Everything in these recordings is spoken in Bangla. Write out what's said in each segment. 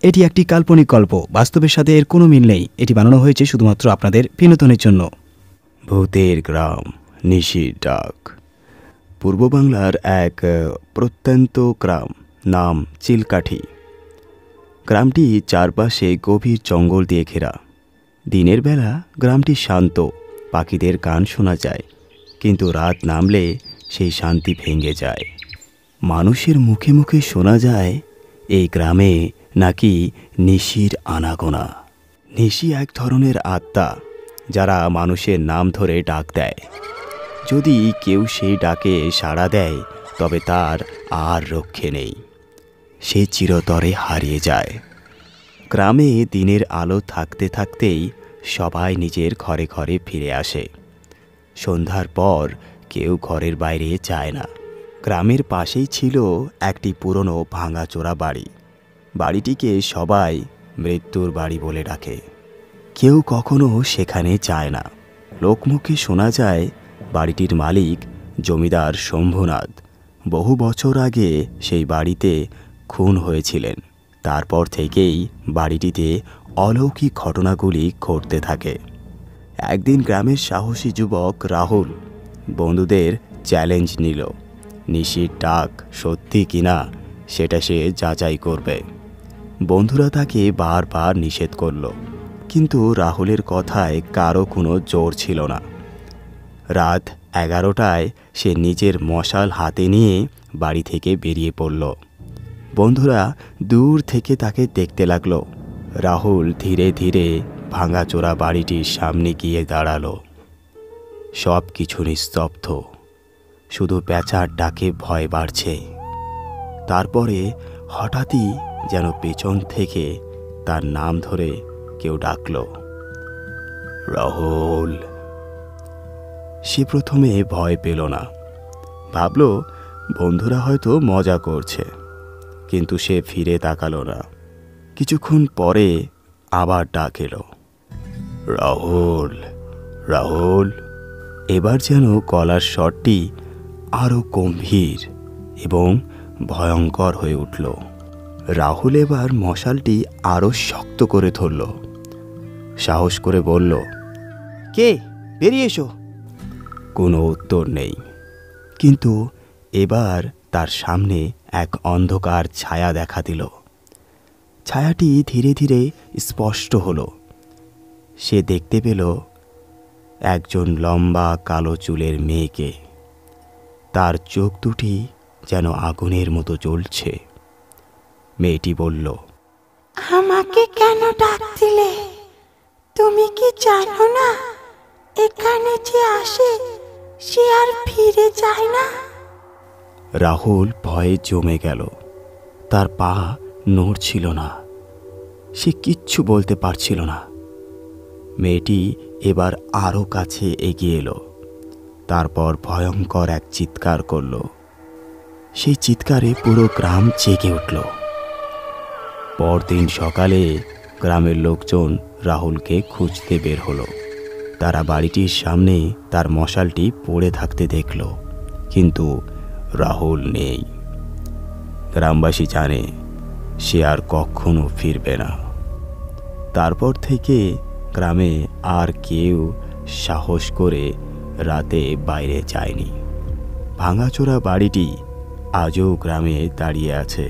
এটি একটি কাল্পনিক গল্প, বাস্তবের সাথে এর কোনো মিল নেই। এটি বানানো হয়েছে শুধুমাত্র আপনাদের বিনোদনের জন্য। ভূতের গ্রাম, নিশির ডাক। পূর্ব বাংলার এক প্রত্যন্ত গ্রাম, নাম চিলকাঠি। গ্রামটি চারপাশে গভীর জঙ্গল দিয়ে ঘেরা। দিনের বেলা গ্রামটি শান্ত, পাখিদের গান শোনা যায়, কিন্তু রাত নামলে সেই শান্তি ভেঙে যায়। মানুষের মুখে মুখে শোনা যায় এই গ্রামে নাকি নিশির আনাগোনা। নিশি এক ধরনের আত্মা যারা মানুষের নাম ধরে ডাক দেয়। যদি কেউ সেই ডাকে সাড়া দেয় তবে তার আর রক্ষে নেই, সে চিরতরে হারিয়ে যায়। গ্রামে দিনের আলো থাকতে থাকতেই সবাই নিজের ঘরে ঘরে ফিরে আসে। সন্ধ্যার পর কেউ ঘরের বাইরে যায় না। গ্রামের পাশেই ছিল একটি পুরনো ভাঙাচোরা বাড়ি। বাড়িটিকে সবাই মৃত্যুর বাড়ি বলে ডাকে। কেউ কখনো সেখানে যায় না। লোকমুখে শোনা যায় বাড়িটির মালিক জমিদার শম্ভুনাথ বহু বছর আগে সেই বাড়িতে খুন হয়েছিলেন। তারপর থেকেই বাড়িটিতে অলৌকিক ঘটনাগুলি ঘটতে থাকে। একদিন গ্রামের সাহসী যুবক রাহুল বন্ধুদের চ্যালেঞ্জ নিল, নিশির ডাক সত্যি কিনা সেটা সে যাচাই করবে। বন্ধুরা তাকে বারবার নিষেধ করল, কিন্তু রাহুলের কথায় কারো কোনো জোর ছিল না। রাত 11টায় সে নিজের মশাল হাতে নিয়ে বাড়ি থেকে বেরিয়ে পড়ল। বন্ধুরা দূর থেকে তাকে দেখতে লাগলো। রাহুল ধীরে ধীরে ভাঙাচোরা বাড়িটির সামনে গিয়ে দাঁড়ালো। সব কিছু নিস্তব্ধ, শুধু পেঁচার ডাকে ভয় বাড়ছে। তারপরে হঠাৎই যেন পেছন থেকে তার নাম ধরে কেউ ডাকল, রাহুল। সে প্রথমে ভয় পেল না, ভাবল বন্ধুরা হয়তো মজা করছে, কিন্তু সে ফিরে তাকালো না। কিছুক্ষণ পরে আবার ডাক এলো, রাহুল, রাহুল। এবার যেন গলার স্বরটি আরও গম্ভীর এবং ভয়ঙ্কর হয়ে উঠল। রাহুল এবার মশালটি আরও শক্ত করে ধরল। সাহস করে বলল, কে? বেরিয়ে এসো। কোনো উত্তর নেই, কিন্তু এবার তার সামনে এক অন্ধকার ছায়া দেখা দিল। ছায়াটি ধীরে ধীরে স্পষ্ট হলো। সে দেখতে পেল একজন লম্বা কালো চুলের মেয়েকে। তার চোখ দুটি যেন আগুনের মতো জ্বলছে। মেয়েটি বলল, আমাকে কেন ডাকছিলে? তুমি কি জানো না এখানে যে আসে সে আর ফিরে যায় না? রাহুল ভয়ে জমে গেল। তার পা নড়ছিল না, সে কিচ্ছু বলতে পারছিল না। মেয়েটি এবার আরও কাছে এগিয়ে এলো। তারপর ভয়ঙ্কর এক চিৎকার করল। সেই চিৎকারে পুরো গ্রাম জেগে উঠল। পরদিন সকালে গ্রামের লোকজন রাহুলকে খুঁজতে বের হলো। তারা বাড়িটির সামনে তার মশালটি পড়ে থাকতে দেখল, কিন্তু রাহুল নেই। গ্রামবাসী জানে সে আর কখনো ফিরবে না। তারপর থেকে গ্রামে আর কেউ সাহস করে রাতে বাইরে যায়নি। ভাঙাচোরা বাড়িটি আজও গ্রামে দাঁড়িয়ে আছে,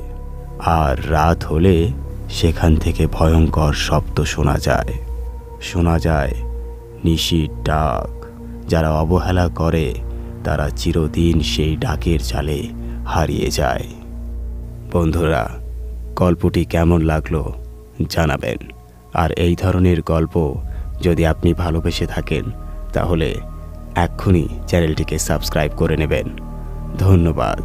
আর রাত হলে সেখান থেকে ভয়ঙ্কর শব্দ শোনা যায়। শোনা যায় নিশির ডাক। যারা অবহেলা করে তারা চিরদিন সেই ডাকের জালে হারিয়ে যায়। বন্ধুরা, গল্পটি কেমন লাগলো জানাবেন। আর এই ধরনের গল্প যদি আপনি ভালোবেসে থাকেন তাহলে এক্ষুনি চ্যানেলটিকে সাবস্ক্রাইব করে নেবেন। ধন্যবাদ।